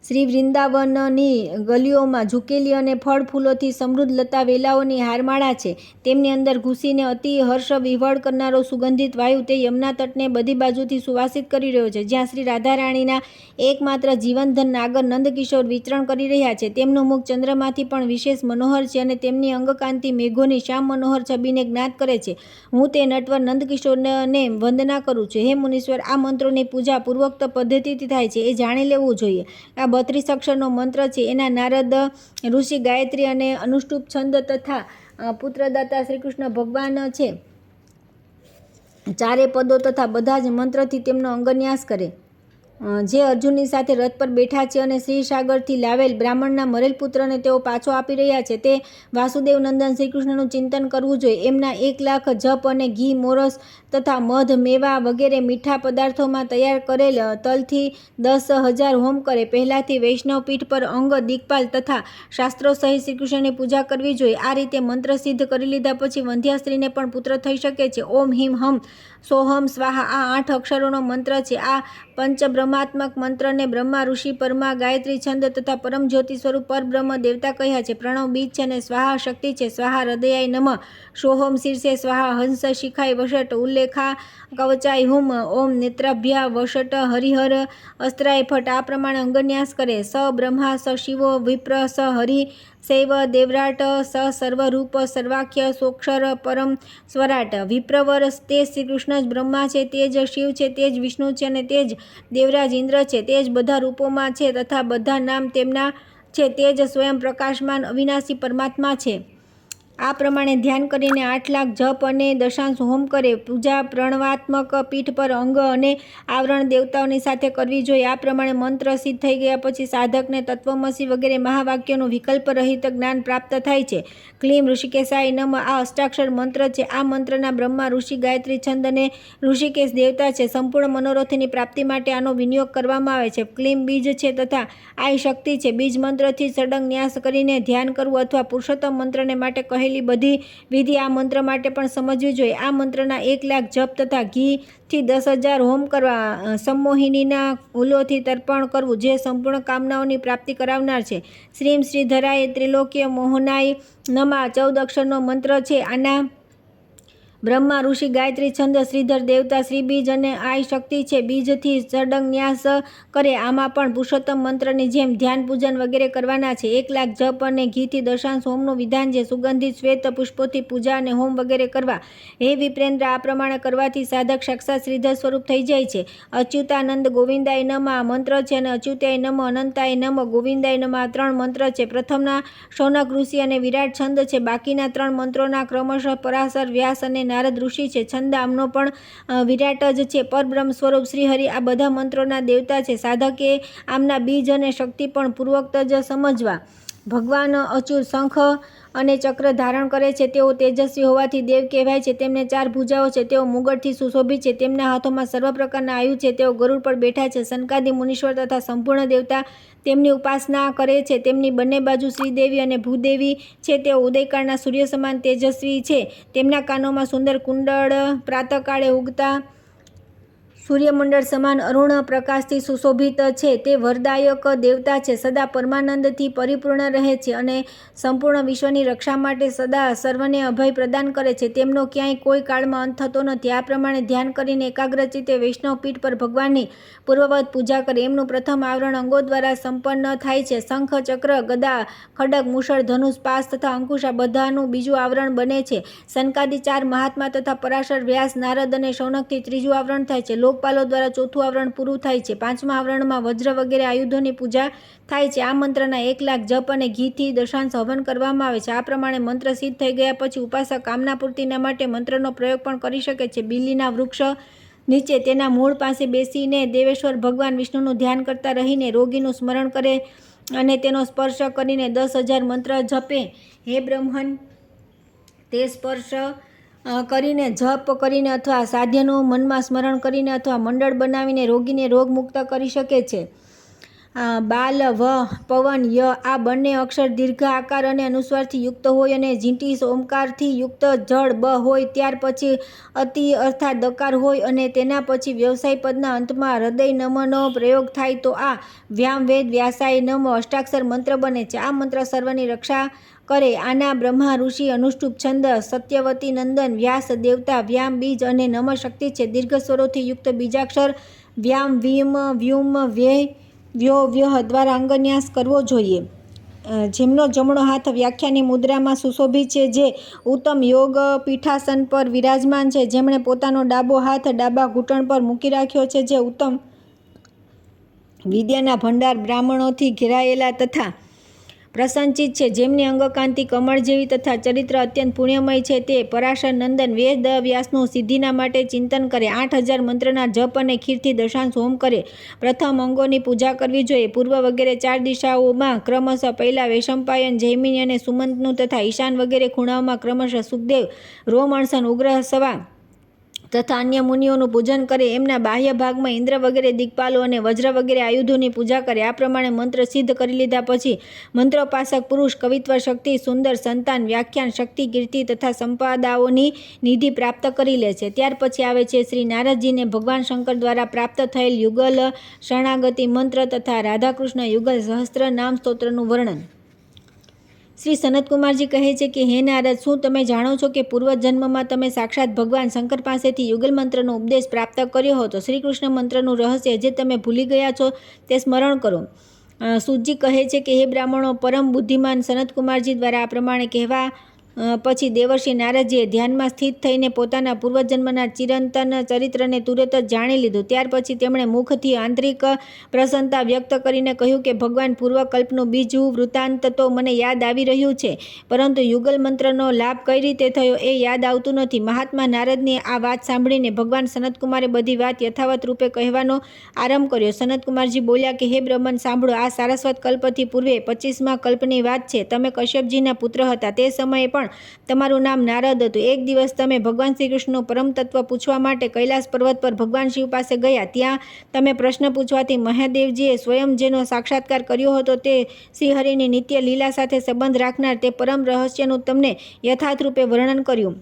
શ્રી વૃંદાવનની ગલીઓમાં ઝૂકેલી અને ફળ ફૂલોથી સમૃદ્ધ લતા વેલાઓની હારમાળા છે. તેમની અંદર ઘૂસીને અતિ હર્ષ વિહ્વળ કરનારો સુગંધિત વાયુ તે યમુના તટને બધી બાજુથી સુવાસિત કરી રહ્યો છે. જ્યાં શ્રી રાધારાણીના એકમાત્ર જીવનધન નાગર નંદકિશોર વિચરણ કરી રહ્યા છે. તેમનું મુખ ચંદ્રમાંથી પણ વિશેષ મનોહર છે અને તેમની અંગકાંતિ મેઘોની શ્યામ મનોહર છબીને જ્ઞાત કરે છે. હું તે નટવર નંદકિશોરને વંદના કરું છું. હે મુનીશ્વર, આ મંત્રોની પૂજા પૂર્વોક્ત પદ્ધતિથી થાય છે એ જાણી લેવું જોઈએ. આ 32 અક્ષરનો મંત્ર છે. એના નારદ ઋષિ ગાયત્રી અને અનુષ્ટુપ છંદ તથા પુત્રદાતા શ્રીકૃષ્ણ ભગવાન છે. ચારે પદો તથા બધા જ મંત્રથી તેમનો અંગન્યાસ કરે. જે અર્જુનની સાથે રથ પર બેઠા છે અને શ્રીસાગરથી લાવેલ બ્રાહ્મણના મરેલ પુત્રને તેઓ પાછો આપી રહ્યા છે તે વાસુદેવ નંદન શ્રીકૃષ્ણનું ચિંતન કરવું જોઈએ. એમના 1,00,000 જપ અને ઘી મોરસ તથા મધ મેવા વગેરે મીઠા પદાર્થોમાં તૈયાર કરેલ તલથી 10,000 હોમ કરે. પહેલાંથી વૈષ્ણવ પીઠ પર અંગ દિક્પાલ તથા શાસ્ત્રો સહિત શ્રીકૃષ્ણની પૂજા કરવી જોઈએ. આ રીતે મંત્ર સિદ્ધ કરી લીધા પછી વંધ્યા સ્ત્રીને પણ પુત્ર થઈ શકે છે. ઓમ હિમ હમ સોહમ સ્વાહા આ 8 અક્ષરોનો મંત્ર છે. આ પંચબ્રહ્માત્મક મંત્રને બ્રહ્મા ઋષિ પરમા ગાયત્રી છંદ તથા પરમ જ્યોતિ સ્વરૂપ પરબ્રહ્મ દેવતા કહ્યા છે. પ્રણવ બીજ છે અને સ્વાહા શક્તિ છે. સ્વાહા હૃદયાય નમઃ સોહમ શીર્ષે સ્વાહા હંસ શિખાય વષટ ઉલ્લેખા કવચાય હુમ ઓમ નેત્રાભ્યા વષટ હરિહર અસ્ત્રાય ફટ આ પ્રમાણે અંગન્યાસ કરે. સ બ્રહ્મા સ શિવો વિપ્ર સ હરિ શૈવ દેવરાટ સ સર્વરૂપ સર્વાખ્ય સોક્ષર પરમ સ્વરાટ. વિપ્રવર તે શ્રીકૃષ્ણ જ બ્રહ્મા છે, તે જ શિવ છે, તે જ વિષ્ણુ છે અને તે જ દેવરાજ ઇન્દ્ર છે. તે જ બધા રૂપોમાં છે તથા બધા નામ તેમના છે. તે જ સ્વયં પ્રકાશમાન અવિનાશી પરમાત્મા છે. આ પ્રમાણે ધ્યાન કરીને 8,00,000 જપ અને દશાંશ હોમ કરે. પૂજા પ્રણવાત્મક પીઠ પર અંગ અને આવરણ દેવતાઓની સાથે કરવી જોઈએ. આ પ્રમાણે મંત્ર સિદ્ધ થઈ ગયા પછી સાધકને તત્વમસી વગેરે મહાવાક્યોનું વિકલ્પ રહિત જ્ઞાન પ્રાપ્ત થાય છે. ક્લીમ ઋષિકેશાય નમઃ આ અષ્ટાક્ષર મંત્ર છે. આ મંત્રના બ્રહ્મા ઋષિ ગાયત્રી છંદ અને ઋષિકેશ દેવતા છે. સંપૂર્ણ મનોરથની પ્રાપ્તિ માટે આનો વિનિયોગ કરવામાં આવે છે. ક્લીમ બીજ છે તથા આય શક્તિ છે. બીજ મંત્રથી સડંગ ન્યાસ કરીને ધ્યાન કરવું અથવા પુરુષોત્તમ મંત્રને માટે કહેલી બધી વિધિ આ મંત્ર માટે પણ સમજવી જોઈએ. આ મંત્રના 1,00,000 જપ તથા ઘીથી 10,000 હોમ કરવા. સંમોહિનીના ફૂલોથી તર્પણ કરવું જે સંપૂર્ણ કામનાઓની પ્રાપ્તિ કરાવનાર છે. શ્રીમ શ્રીધરાય ત્રિલોક્ય મોહનાય નમઃ 14 અક્ષરનો મંત્ર છે. આના બ્રહ્મા ઋષિ ગાયત્રી છંદ શ્રીધર દેવતા શ્રી બીજ અને આય શક્તિ છે. બીજથી સડંગ ન્યાસ કરે. આમાં પણ પુરુષોત્તમ મંત્રની જેમ ધ્યાન પૂજન વગેરે કરવાના છે. 1,00,000 જપ અને ઘીથી દશાંશ હોમનું વિધાન છે. સુગંધિત શ્વેત પુષ્પોથી પૂજા અને હોમ વગેરે કરવા. હે વિપ્રેન્દ્ર, આ પ્રમાણે કરવાથી સાધક સાક્ષાત શ્રીધર સ્વરૂપ થઈ જાય છે. અચ્યુતાનંદ ગોવિંદાય નમઃ આ મંત્ર છે અને અચ્યુતાય નમઃ અનંતાય નમઃ ગોવિંદાય નમઃ આ 3 મંત્ર છે. પ્રથમના શૌનક ઋષિ અને વિરાટ છંદ છે. બાકીના 3 મંત્રોના ક્રમશઃ પરાશર વ્યાસ અને નારદ ઋષિ છે. છંદ આમનો પણ વિરાટ જ છે. પરબ્રહ્મ સ્વરૂપ શ્રી હરિ આ બધા મંત્રોના દેવતા છે. સાધકે આમના બીજ અને શક્તિ પણ પૂર્વોક્ત જ સમજવા. ભગવાન અચૂર શંખ અને ચક્ર ધારણ કરે છે. તેઓ તેજસ્વી હોવાથી દેવ કહેવાય છે. તેમને 4 ભુજાઓ છે. તેઓ મુગટથી સુશોભિત છે. તેમના હાથોમાં સર્વ પ્રકારના આયુ છે. તેઓ ગરુડ પર બેઠા છે. સનકાદિ મુનીશ્વર તથા સંપૂર્ણ દેવતા તેમની ઉપાસના કરે છે. તેમની બંને બાજુ શ્રીદેવી અને ભૂદેવી છે. તેઓ ઉદયકાળના સૂર્ય સમાન તેજસ્વી છે. તેમના કાનોમાં સુંદર કુંડળ પ્રાતઃકાળે ઉગતા સૂર્યમંડળ સમાન અરુણ પ્રકાશથી સુશોભિત છે. તે વરદાયક દેવતા છે, સદા પરમાનંદથી પરિપૂર્ણ રહે છે અને સંપૂર્ણ વિશ્વની રક્ષા માટે સદા સર્વને અભય પ્રદાન કરે છે. તેમનો ક્યાંય કોઈ કાળમાં અંત થતો નથી. આ પ્રમાણે ધ્યાન કરીને એકાગ્રચિત્તે વૈષ્ણવ પીઠ પર ભગવાનની પૂર્વવત પૂજા કરે. એમનું પ્રથમ આવરણ અંગો દ્વારા સંપન્ન થાય છે. શંખ, ચક્ર, ગદા, ખડગ, મુષળ, ધનુષ, પાશ તથા અંકુશ આ બધાનું બીજું આવરણ બને છે. સનકાદિ 4 મહાત્મા તથા પરાશર, વ્યાસ, નારદ અને શૌનકથી ત્રીજું આવરણ થાય છે. લોકપાલો દ્વારા ચોથું આવરણ પૂરું થાય છે. 5મા આવરણમાં વજ્ર વગેરે આયુધોની પૂજા થાય છે. આ મંત્રના 1,00,000 જપ અને ઘીથી દશાંશ હવન કરવામાં આવે છે. આ પ્રમાણે મંત્ર સિદ્ધ થઈ ગયા પછી ઉપાસક કામના પૂર્તિના માટે મંત્રનો પ્રયોગ પણ કરી શકે છે. બિલ્લીના વૃક્ષ નીચે તેના મૂળ પાસે બેસીને દેવેશ્વર ભગવાન વિષ્ણુનું ધ્યાન કરતા રહીને રોગીનું સ્મરણ કરે અને તેનો સ્પર્શ કરીને 10,000 મંત્ર જપે. હે બ્રહ્મન, તે સ્પર્શ કરીને, જપ કરીને અથવા સાધ્યનું મનમાં સ્મરણ કરીને અથવા મંડળ બનાવીને રોગીને રોગ મુક્ત કરી શકે છે. બાલ, વ, પવન, ય આ બંને અક્ષર દીર્ઘ આકાર અને અનુસ્વારથી યુક્ત હોય અને ઝીંટી ઓમકારથી યુક્ત જળ બ હોય, ત્યાર પછી અતિ અર્થાત દકાર હોય અને તેના પછી વ્યવસાય પદના અંતમાં હૃદય નમનો પ્રયોગ થાય તો આ વ્યામ વેદ વ્યાસાય નમ અષ્ટાક્ષર મંત્ર બને છે. આ મંત્ર સર્વની રક્ષા કરે. આના બ્રહ્મા ઋષિ, અનુષ્ટુપ છંદ, સત્યવતી નંદન, વ્યાસ દેવતા, વ્યામ બીજ અને નમ શક્તિ છે. દીર્ઘ સ્વરોથી યુક્ત બીજાક્ષર વ્યામ, વીમ, વ્યુમ, વ્યય, વ્યો, વ્યહ દ્વારા અંગન્યાસ કરવો જોઈએ. જેમનો જમણો હાથ વ્યાખ્યાની મુદ્રામાં સુશોભિત છે, જે ઉત્તમ યોગ પીઠાસન પર વિરાજમાન છે, જેમણે પોતાનો ડાબો હાથ ડાબા ઘૂંટણ પર મૂકી રાખ્યો છે, જે ઉત્તમ વિદ્યાના ભંડાર બ્રાહ્મણોથી ઘેરાયેલા તથા પ્રસન્નચિત્ત છે, જેમની અંગકાંતિ કમળ જેવી તથા ચરિત્ર અત્યંત પુણ્યમય છે, તે પરાશર નંદન વેદ વ્યાસનું સિદ્ધિના માટે ચિંતન કરે. 8,000 મંત્રના જપ અને ખીરથી દશાંશ હોમ કરે. પ્રથમ અંગોની પૂજા કરવી જોઈએ. પૂર્વ વગેરે 4 દિશાઓમાં ક્રમશઃ પહેલા વૈશંપાયન, જૈમિની અને સુમંતનું તથા ઈશાન વગેરે ખૂણાઓમાં ક્રમશઃ સુખદેવ, રોમહર્ષણ, ઉગ્રસવા તથા અન્ય મુનિઓનું પૂજન કરે. એમના બાહ્ય ભાગમાં ઇન્દ્ર વગેરે દિગ્પાલો અને વજ્ર વગેરે આયુધોની પૂજા કરે. આ પ્રમાણે મંત્ર સિદ્ધ કરી લીધા પછી મંત્રોપાસક પુરુષ કવિત્વ શક્તિ, સુંદર સંતાન, વ્યાખ્યાન શક્તિ, કીર્તિ તથા સંપાદાઓની નિધિ પ્રાપ્ત કરી લે છે. ત્યાર પછી આવે છે શ્રી નારદજીને ભગવાન શંકર દ્વારા પ્રાપ્ત થયેલ યુગલ શરણાગતિ મંત્ર તથા રાધાકૃષ્ણ યુગલ સહસ્ત્ર નામ સ્તોત્રનું વર્ણન. શ્રી સનતકુમારજી કહે છે કે હે નારદ, શું તમે જાણો છો કે પૂર્વજન્મમાં તમે સાક્ષાત ભગવાન શંકર પાસેથી યુગલ મંત્રનો ઉપદેશ પ્રાપ્ત કર્યો હતો? શ્રી કૃષ્ણ મંત્રનું રહસ્ય જે તમે ભૂલી ગયા છો તે સ્મરણ કરો. સૂતજી કહે છે કે હે બ્રાહ્મણો, પરમ બુદ્ધિમાન સનતકુમારજી દ્વારા આ પ્રમાણે કહેવા પછી દેવર્ષિ નારદજીએ ધ્યાનમાં સ્થિત થઈને પોતાના પૂર્વજન્મના ચિરંતન ચરિત્રને તુરત જ જાણી લીધું. ત્યાર પછી તેમણે મુખથી આંતરિક પ્રસન્નતા વ્યક્ત કરીને કહ્યું કે ભગવાન, પૂર્વકલ્પનું બીજું વૃત્તાંત તો મને યાદ આવી રહ્યું છે, પરંતુ યુગલ મંત્રનો લાભ કઈ રીતે થયો એ યાદ આવતું નથી. મહાત્મા નારદની આ વાત સાંભળીને ભગવાન સનતકુમારે બધી વાત યથાવત રૂપે કહેવાનો આરંભ કર્યો. સનતકુમારજી બોલ્યા કે હે બ્રહ્મન, સાંભળો, આ સારસ્વત કલ્પથી પૂર્વે 25મા કલ્પની વાત છે. તમે કશ્યપજીના પુત્ર હતા. તે સમયે પણ તમારું નામ નારદ હતું. એક દિવસ તમે ભગવાન શ્રી કૃષ્ણનું પરમ તત્વ પૂછવા માટે કૈલાસ પર્વત પર ભગવાન શિવ પાસે ગયા. ત્યાં તમે પ્રશ્ન પૂછવાથી મહાદેવજીએ સ્વયં જેનો સાક્ષાત્કાર કર્યો હતો તે શ્રીહરિની નિત્ય લીલા સાથે સંબંધ રાખનાર તે પરમ રહસ્યનું તમને યથાર્થરૂપે વર્ણન કર્યું.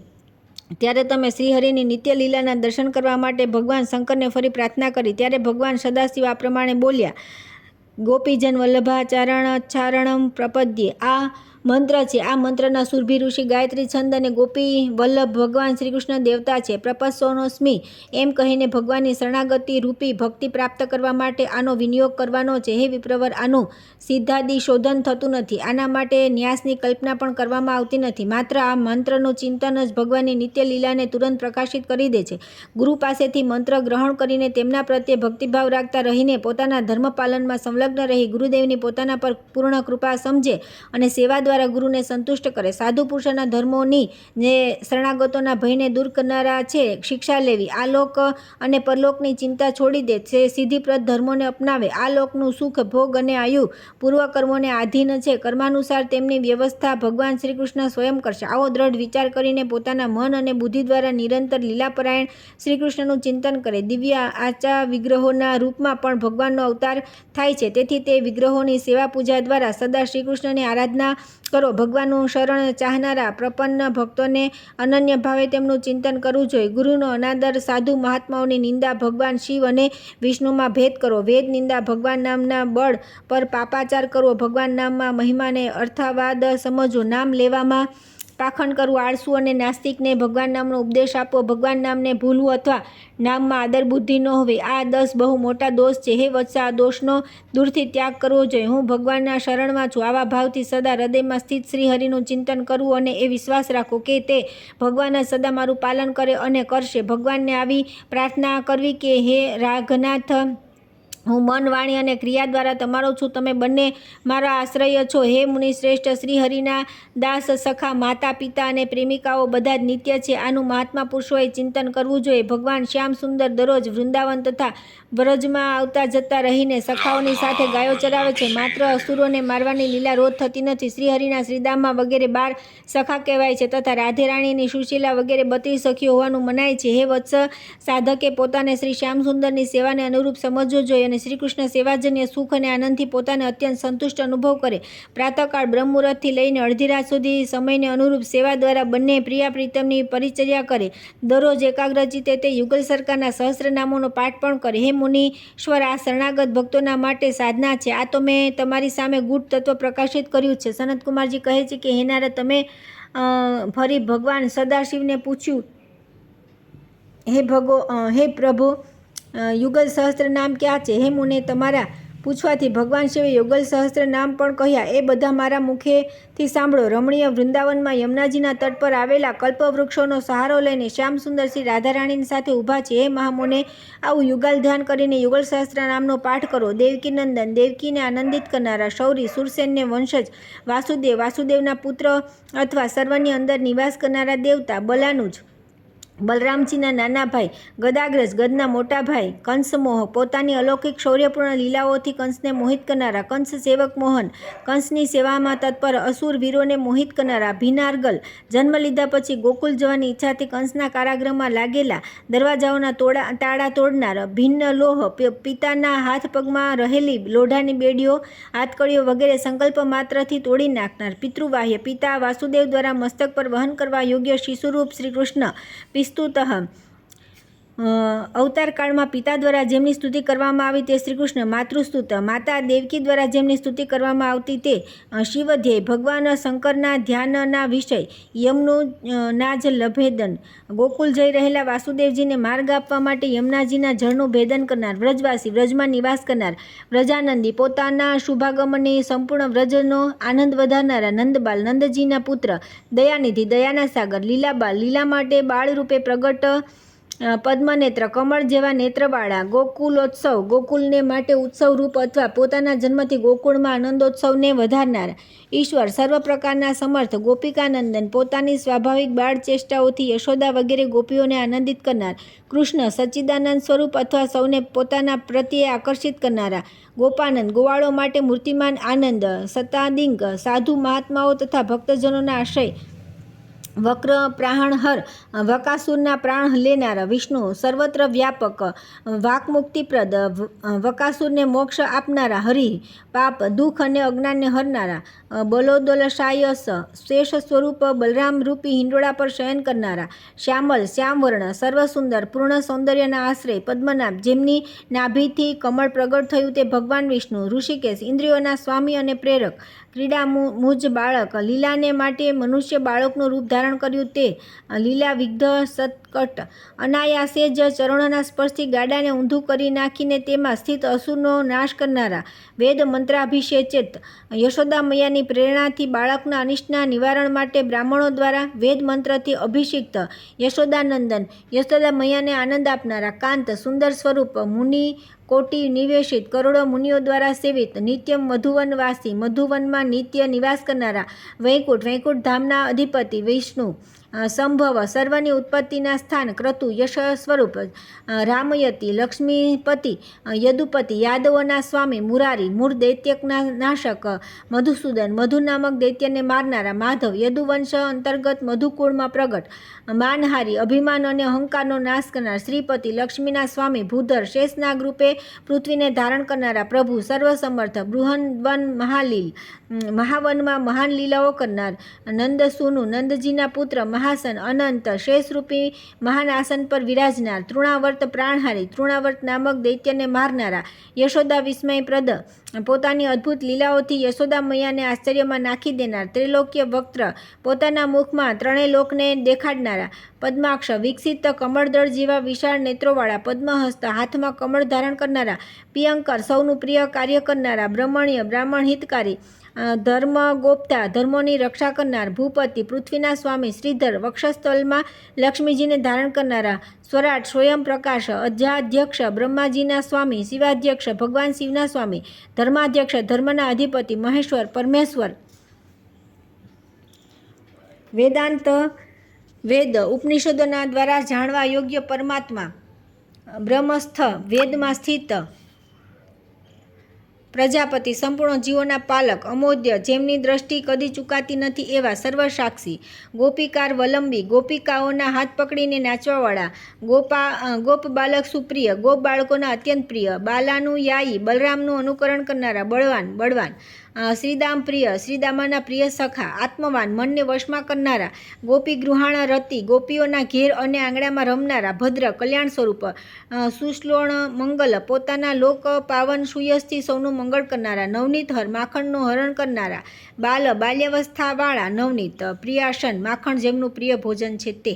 ત્યારે તમે શ્રીહરિની નિત્ય લીલાના દર્શન કરવા માટે ભગવાન શંકરને ફરી પ્રાર્થના કરી. ત્યારે ભગવાન સદાશિવ આ પ્રમાણે બોલ્યા: ગોપીજન વલ્લભાચારણમ પ્રપદ્યે. આ મંત્ર છે. આ મંત્રના સુરભી ઋષિ ગાયત્રી છંદ અને ગોપી વલ્લભ ભગવાન શ્રીકૃષ્ણ દેવતા છે. પ્રપસ્સોનોસ્મિ એમ કહીને ભગવાનની શરણાગતિ રૂપી ભક્તિ પ્રાપ્ત કરવા માટે આનો વિનિયોગ કરવાનો છે. હે વિપ્રવર, આનું સિદ્ધાદિ શોધન થતું નથી. આના માટે ન્યાસની કલ્પના પણ કરવામાં આવતી નથી. માત્ર આ મંત્રનું ચિંતન જ ભગવાનની નિત્ય લીલાને તુરંત પ્રકાશિત કરી દે છે. ગુરુ પાસેથી મંત્ર ગ્રહણ કરીને તેમના પ્રત્યે ભક્તિભાવ રાખતા રહીને પોતાના ધર્મ પાલનમાં સંલગ્ન રહી ગુરુદેવની પોતાના પર પૂર્ણ કૃપા સમજે અને સેવા દ્વારા ગુરુને સંતુષ્ટ કરે. સાધુ પુરુષોના ધર્મોની જે શરણાગતોના ભયને દૂર કરનારા છે. શિક્ષા લેવી, આ લોક અને પરલોકની ચિંતા છોડી દે છે. સિદ્ધિપ્રદ ધર્મોને અપનાવે. આ લોકનું સુખ, ભોગ અને આયુ પૂર્વ કર્મોને આધીન છે. કર્માનુસાર તેમની વ્યવસ્થા ભગવાન શ્રી કૃષ્ણ સ્વયં કરશે. આવો દ્રઢ વિચાર કરીને પોતાના મન અને બુદ્ધિ દ્વારા નિરંતર લીલાપરાયણ શ્રી કૃષ્ણનું ચિંતન કરે. દિવ્ય આચા વિગ્રહોના રૂપમાં પણ ભગવાનનો અવતાર થાય છે. તેથી તે વિગ્રહોની સેવા પૂજા દ્વારા સદા શ્રી કૃષ્ણની આરાધના કરો. ભગવાનનું શરણ ચાહનારા પ્રપન્ન ભક્તોને અનન્ય ભાવે તેમનું ચિંતન કરવું જોઈએ. ગુરુનો અનાદર, સાધુ મહાત્માઓની નિંદા, ભગવાન શિવ અને વિષ્ણુમાં ભેદ કરો. વેદ નિંદા, ભગવાન નામના બળ પર પાપાચાર કરવો, ભગવાન નામમાં મહિમાને અર્થાવાદ સમજવો, નામ લેવામાં પાખંડ કરવું, આળસુ અને નાસ્તિકને ભગવાન નામનો ઉપદેશ આપવો, ભગવાન નામને ભૂલવું અથવા નામમાં આદર બુદ્ધિ ન હોવી, આ 10 બહુ મોટા દોષ છે. હે વત્સ, આ દોષનો દૂરથી ત્યાગ કરવો જોઈએ. હું ભગવાનના શરણમાં છું. આવા ભાવથી સદા હૃદયમાં સ્થિત શ્રી હરિનું ચિંતન કરવું અને એ વિશ્વાસ રાખવો કે તે ભગવાન જ સદા મારું પાલન કરે અને કરશે. ભગવાનને આવી પ્રાર્થના કરવી કે હે રાઘનાથ, હું મન, વાણી અને ક્રિયા દ્વારા તમારો છું. તમે બંને મારા આશ્રય છો. હે મુનિ શ્રેષ્ઠ, શ્રી હરિના દાસ, સખા, માતા, પિતા અને પ્રેમિકાઓ બધા જ નિત્ય છે. આનું મહાત્મા પુરુષોએ ચિંતન કરવું જોઈએ. ભગવાન શ્યામ સુંદર દરરોજ વૃંદાવન તથા વ્રજમાં આવતા જતા રહીને સખાઓની સાથે ગાયો ચરાવે છે. માત્ર અસુરોને મારવાની લીલા રોજ થતી નથી. શ્રી હરિના શ્રીધામમાં વગેરે 12 સખા કહેવાય છે તથા રાધે રાણીની સુશીલા વગેરે 32 સખીઓ હોવાનું મનાય છે. હે વત્સ, સાધકે પોતાને શ્રી શ્યામ સુંદરની સેવાને અનુરૂપ સમજવો જોઈએ અને શ્રી કૃષ્ણ સેવાજન્ય સુખ અને આનંદથી પોતાને અત્યંત સંતુષ્ટ અનુભવ કરે. પ્રાતઃકાળ બ્રહ્મમુહૂર્તથી લઈને અડધી રાત સુધી સમયને અનુરૂપ સેવા દ્વારા બંને પ્રિયા પ્રીતમની પરિચર્યા કરે. દરરોજ એકાગ્રચિત્તે તે યુગલ સરકારના સહસ્રનામોનો પાઠ પણ કરે. હે મુનીશ્વર, આ શરણાગત ભક્તોના માટે સાધના છે. આ તો મેં તમારી સામે ગૂઢ તત્વ પ્રકાશિત કર્યું છે. સનતકુમારજી કહે છે કે હે નારદ, તમે ફરી ભગવાન સદાશિવને પૂછ્યું, હે પ્રભુ, યુગલ સહસ્ત્ર નામ ક્યાં છે? હે મુને, તમારા પૂછવાથી ભગવાન શિવે યુગલ સહસ્ત્ર નામ પણ કહ્યા. એ બધા મારા મુખેથી સાંભળો. રમણીય વૃંદાવનમાં યમુનાજીના તટ પર આવેલા કલ્પવૃક્ષોનો સહારો લઈને શ્યામ સુંદર શ્રી રાધારાણીની સાથે ઊભા છે. હે મહામુને, આવું યુગલ ધ્યાન કરીને યુગલ સહસ્ત્ર નામનો પાઠ કરો. દેવકી નંદન, દેવકીને આનંદિત કરનારા, શૌરી, સુરસેનને વંશજ, વાસુદેવ, વાસુદેવના પુત્ર અથવા સર્વની અંદર નિવાસ કરનારા દેવતા, બલાનુજ, બલરામજીના નાના ભાઈ, ગદાગ્રજ, ગદના મોટા ભાઈ, કંસમોહ, પોતાની અલૌકિક શૌર્યપૂર્ણ લીલાઓથી કંસને મોહિત કરનારા, કંસ સેવક મોહન, કંસની સેવામાં તત્પર અસુર વીરોને મોહિત કરનારા, ભીનાર્ગલ, જન્મ લીધા પછી ગોકુલ જવાની ઈચ્છાથી કંસના કારાગૃહમાં લાગેલા દરવાજાઓના તાળા તોડનાર, ભિન્નલોહ, પિતાના હાથ પગમાં રહેલી લોઢાની બેડીઓ, હાથકડીઓ વગેરે સંકલ્પ માત્રથી તોડી નાખનાર, પિતૃવાહ્ય, પિતા વાસુદેવ દ્વારા મસ્તક પર વહન કરવા યોગ્ય શિશુરૂપ શ્રી કૃષ્ણ પિસ્તુતઃ, અવતાર કાળમાં પિતા દ્વારા જેમની સ્તુતિ કરવામાં આવી તે શ્રીકૃષ્ણ, માતૃસ્તુત, માતા દેવકી દ્વારા જેમની સ્તુતિ કરવામાં આવતી તે શિવધ્યેય, ભગવાન શંકરના ધ્યાનના વિષય, યમનું નાજ લભેદન, ગોકુલ જઈ રહેલા વાસુદેવજીને માર્ગ આપવા માટે યમુનાજીના જળનું ભેદન કરનાર, વ્રજવાસી, વ્રજમાં નિવાસ કરનાર, વ્રજાનંદી, પોતાના શુભાગમનની સંપૂર્ણ વ્રજનો આનંદ વધારનારા, નંદબાલ, નંદજીના પુત્ર, દયાનિધિ, દયાના સાગર, લીલાબાલ, લીલા માટે બાળરૂપે પ્રગટ, પદ્મનેત્ર, કમળ જેવા નેત્રવાળા, ગોકુલોત્સવ, ગોકુલને માટે ઉત્સવ રૂપ અથવા પોતાના જન્મથી ગોકુળમાં આનંદોત્સવને વધારનાર, ઈશ્વર, સર્વ પ્રકારના સમર્થ, ગોપિકાનંદન, પોતાની સ્વાભાવિક બાળ ચેષ્ટાઓથી યશોદા વગેરે ગોપીઓને આનંદિત કરનાર, કૃષ્ણ, સચ્ચિદાનંદ સ્વરૂપ અથવા સૌને પોતાના પ્રત્યે આકર્ષિત કરનારા, ગોપાનંદ, ગોવાળો માટે મૂર્તિમાન આનંદ, સતાદિંક, સાધુ મહાત્માઓ તથા ભક્તજનોના આશ્રય, વક્ર પ્રાણહર, વકાસુરના પ્રાણ લેનારા, વિષ્ણુ, સર્વત્ર વ્યાપક, વાકમુક્તિપ્રદ, વકાસુરને મોક્ષ આપનારા, હરિ, પાપ, દુઃખ અને અજ્ઞાનને હરનારા, બલોદલશાયસ, શેષ સ્વરૂપ, બલરામ રૂપી હિંડોળા પર શયન કરનારા, શ્યામલ, શ્યામવર્ણ, સર્વસુંદર, પૂર્ણ સૌંદર્યના આશ્રય, પદ્મનાભ, જેમની નાભિથી કમળ પ્રગટ થયું તે ભગવાન વિષ્ણુ, ઋષિકેશ, ઇન્દ્રિયોના સ્વામી અને પ્રેરક, ક્રીડા મુજ બાળક, લીલાને માટે મનુષ્ય બાળકનું રૂપ ધારણ કર્યું તે લીલા વિગ્ધ સત્કટ, અનાયાસે જ ચરણોના સ્પર્શથી ગાડાને ઊંધું કરી નાખીને તેમાં સ્થિત અસુરનો નાશ કરનારા, વેદ મંત્રાભિષેચિત, યશોદા મૈયાની પ્રેરણાથી બાળકના અનિષ્ટના નિવારણ માટે બ્રાહ્મણો દ્વારા વેદ મંત્રથી અભિષિક્ત, યશોદાનંદન, યશોદા મૈયાને આનંદ આપનારા, કાંત, સુંદર સ્વરૂપ, મુનિ કોટી નિવેશિત, કરોડો મુનિઓ દ્વારા સેવિત, નિત્ય મધુવનવાસી, મધુવનમાં નિત્ય નિવાસ કરનારા, વૈકુંઠ, વૈકુંઠ ધામના અધિપતિ, વિષ્ણુ, સંભવ સર્વની ઉત્પત્તિના સ્થાન ક્રતુ યશ સ્વરૂપ રામયતિ લક્ષ્મીપતિ યદુપતિ યાદવોના સ્વામી મુરારી મૂળ દૈત્યના નાશક મધુસૂદન મધુ નામક દૈત્યને મારનારા માધવ યદુવંશ અંતર્ગત મધુકુળમાં પ્રગટ માનહારી અભિમાન અને અહંકારનો નાશ કરનાર શ્રીપતિ લક્ષ્મીના સ્વામી ભૂધર શેષનાગ રૂપે પૃથ્વીને ધારણ કરનારા પ્રભુ સર્વસમર્થ બૃહન્વન મહાવનમાં મહાન લીલાઓ કરનાર નંદસુનુ નંદજીના પુત્ર મહાસન અનંત શેષરૂપી મહાન આસન પર વિરાજનાર તૃણાવર્ત પ્રાણહારી તૃણાવર્ત નામક દૈત્યને મારનારા યશોદા વિસ્મયપ્રદ પોતાની અદ્ભુત લીલાઓથી યશોદા મૈયાને આશ્ચર્યમાં નાખી દેનાર ત્રિલોક્ય વક્ત્ર પોતાના મુખમાં ત્રણેય લોકને દેખાડનારા પદ્માક્ષ વિકસિત કમળદળ જેવા વિશાળ નેત્રોવાળા પદ્મહસ્ત હાથમાં કમળ ધારણ કરનારા પિયંકર સૌનું પ્રિય કાર્ય કરનારા બ્રહ્મણ્ય બ્રાહ્મણ હિતકારી ધર્મ ગોપ્તા ધર્મોની રક્ષા કરનાર ભૂપતિ પૃથ્વીના સ્વામી શ્રીધર વક્ષસ્થલમાં લક્ષ્મીજીને ધારણ કરનારા સ્વરાટ સ્વયં પ્રકાશ અધ્યાધ્યક્ષ બ્રહ્માજીના સ્વામી શિવાધ્યક્ષ ભગવાન શિવના સ્વામી ધર્માધ્યક્ષ ધર્મના અધિપતિ મહેશ્વર પરમેશ્વર વેદાંત વેદ ઉપનિષદોના દ્વારા જાણવા યોગ્ય પરમાત્મા બ્રહ્મસ્થ વેદમાં સ્થિત પ્રજાપતિ સંપૂર્ણ જીવોના પાલક અમોદ્ય જેમની દ્રષ્ટિ કદી ચૂકાતી નથી એવા સર્વસાક્ષી ગોપીકાર વલંબી ગોપિકાઓના હાથ પકડીને નાચવાવાળા ગોપ બાલક સુપ્રિય ગોપ બાળકોના અત્યંત પ્રિય બાલાનું યાયી બલરામનું અનુકરણ કરનારા બળવાન શ્રીદામ પ્રિય શ્રીદામાના પ્રિય સખા આત્મવાન મનને વશમાં કરનારા ગોપી ગૃહાણા રતિ ગોપીઓના ઘેર અને આંગણામાં રમનારા ભદ્ર કલ્યાણ સ્વરૂપ સુશ્લોણ મંગલ પોતાના લોક પાવન સુયસથી સૌનું મંગળ કરનારા નવનીત હર માખણનું હરણ કરનારા બાલ્યાવસ્થાવાળા નવનીત પ્રિયાસન માખણ જેમનું પ્રિય ભોજન છે તે